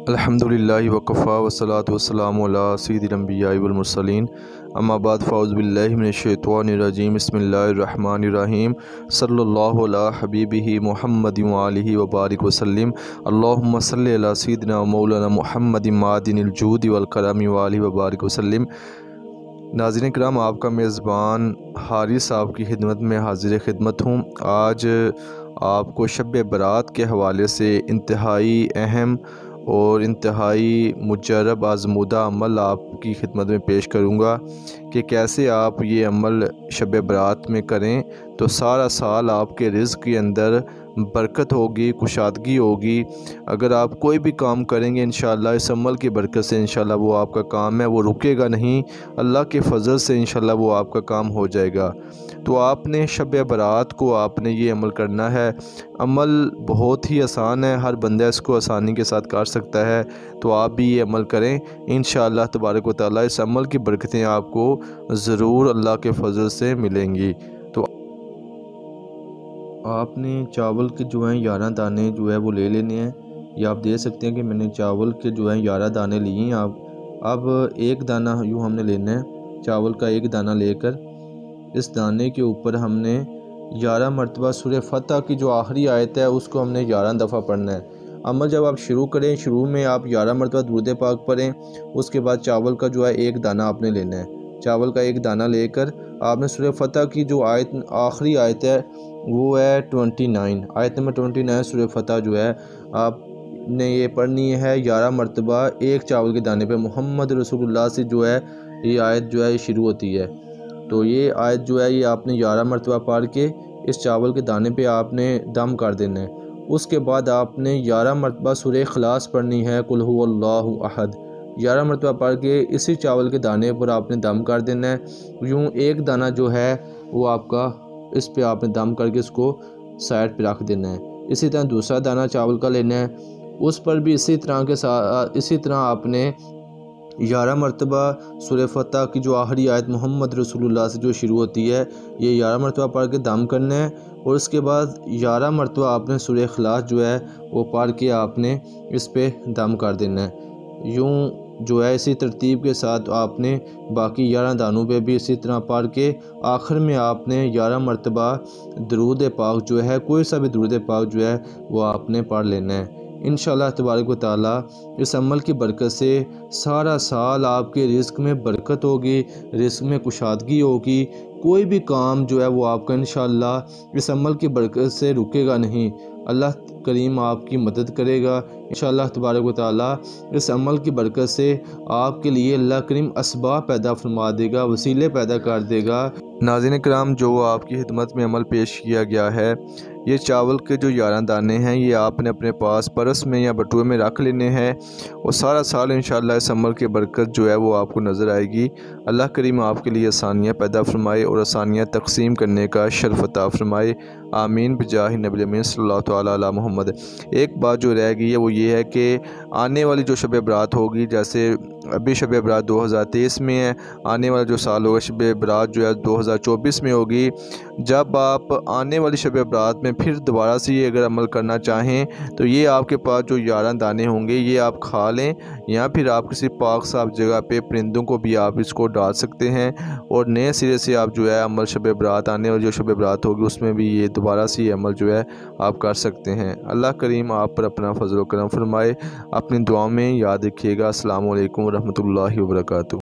अल्हम्दुलिल्लाहि वकफ़ा वस्सलातु वस्सलामु अला सय्यिदिल अंबियाइ वल मुरसलीन अम्मा बाद फ़अऊज़ु बिल्लाहि मिनश्शैतानिर्रजीम बिस्मिल्लाहिर्रहमानिर्रहीम सल्लल्लाहु अला हबीबिही मुहम्मदिन व आलिहि व बारिक वसल्लिम अल्लाहुम्मा सल्लि अला सय्यिदिना व मौलाना मुहम्मदिन मादिनिल जूदि वल करमी व आलिहि व बारिक वसल्लिम। नाज़रीन किराम, आपका मेज़बान हारिस साहब की खिदमत में हाजिर खिदमत हूँ। आज आपको शब बरात के हवाले से इंतहाई अहम और इंतहाई मुजरब आज़मूदा अमल आपकी खिदमत में पेश करूँगा कि कैसे आप ये अमल शब बरात में करें तो सारा साल आपके रिज़्क़ के अंदर बरकत होगी, कुशादगी होगी। अगर आप कोई भी काम करेंगे इंशाअल्लाह इस अमल की बरकत से इंशाअल्लाह वो आपका काम है वो रुकेगा नहीं, अल्लाह के फ़ज़ल से इंशाअल्लाह वो आपका काम हो जाएगा। तो आपने शब बरात को आपने ये अमल करना है। अमल बहुत ही आसान है, हर बंदा इसको आसानी के साथ कर सकता है। तो आप भी ये अमल करें, इंशाअल्लाह तबारक व तआला इस अमल की बरकतें आपको ज़रूर अल्लाह के फ़ज़ल से मिलेंगी। तो आपने चावल के जो हैं 11 दाने जो है वो ले लेने हैं। ये आप देख सकते हैं कि मैंने चावल के जो हैं 11 दाने लिए हैं। अब एक दाना यूँ हमने लेना है, चावल का एक दाना लेकर इस दाने के ऊपर हमने 11 मरतबा सूरह फतह की जो आखिरी आयत है उसको हमने 11 दफ़ा पढ़ना है। अमल जब आप शुरू करें, शुरू में आप 11 मरतबा दुरूद पाक पढ़ें। उसके बाद चावल का जो है एक दाना आपने लेना है। चावल का एक दाना लेकर आपने सूरह फतह की जो आयत आखिरी आयत है वो है 29, आयत नंबर 29 सूरह फतह जो है आपने ये पढ़नी है 11 मरतबा एक चावल के दाने पे। मोहम्मद रसूलुल्लाह से जो है ये आयत जो है शुरू होती है। तो ये आयत जो है ये आपने 11 मरतबा पढ़ के इस चावल के दाने पे आपने दम कर देना है। उसके बाद आपने 11 मरतबा सूरह इखलास पढ़नी है, कुल हुवल्लाहु अहद। 11 मरतबा पढ़ के इसी चावल के दाने पर आपने दम कर देना है। यूँ एक दाना जो है वो आपका इस पे आपने दम करके इसको साइड पे रख देना है। इसी तरह दूसरा दाना चावल का लेना है, उस पर भी इसी तरह आपने 11 मरतबा सूरह फतह की जो आखिरी आयत मोहम्मद रसूलुल्लाह से जो शुरू होती है ये 11 मरतबा पढ़ के दम करना है। और उसके बाद 11 मरतबा आपने सूरह इखलास जो है वो पढ़ के आपने इस पे दम कर देना है। यूँ जो है इसी तरतीब के साथ आपने बाकी 11 दानों पे भी इसी तरह पढ़ के आखिर में आपने 11 मरतबा दुरूद पाक जो है, कोई सा भी दुरूद पाक जो है वो आपने पढ़ लेना है। इंशाअल्लाह तबारक व तआला इस अमल की बरकत से सारा साल आपके रिज़्क़ में बरकत होगी, रिज़्क़ में कुशादगी होगी। कोई भी काम जो है वो आपका इंशाअल्लाह इस अमल की बरकत से रुकेगा नहीं। अल्लाह करीम आपकी मदद करेगा इंशाअल्लाह तबारक व तआला। इस अमल की बरकत से आपके लिए अल्लाह करीम असबाब पैदा फरमा देगा, वसीले पैदा कर देगा। नाज़रीन किराम, जो आपकी खिदमत में अमल पेश किया गया है, ये चावल के जो 11 दाने हैं ये आपने अपने पास परस में या बटुए में रख लेने हैं और सारा साल इंशाअल्लाह इस अमल की बरकत जो है वो आपको नज़र आएगी। अल्लाह करीम आपके लिए आसानियाँ पैदा फरमाए और आसानियाँ तकसीम करने का शर्फ अता फरमाए। आमीन बिजाहि नबी अमीन सल्लल्लाहु तआला अला मुहम्मद। एक बात जो रह गई है वो ये है कि आने वाली जो शब बरात होगी, जैसे अभी शब बरात 2023 में है, आने वाला जो साल होगा शब बरात जो है 2024 में होगी। जब आप आने वाली शब बरात में फिर दोबारा से ये अगर अमल करना चाहें तो ये आपके पास जो 11 दाने होंगे ये आप खा लें, या फिर आप किसी पाक साफ जगह पे परिंदों को भी आप इसको डाल सकते हैं और नए सिरे से आप जो है अमल शब बरात आने वाली जो शब बरात होगी उसमें भी ये दोबारा से ये अमल जो है आप कर सकते हैं। अल्लाह करीम आप पर अपना फजल व करम फरमाए। अपनी दुआ में याद रखिएगा। अस्सलामु अलैकुम रहमतुल्लाहि व बरकातुहू।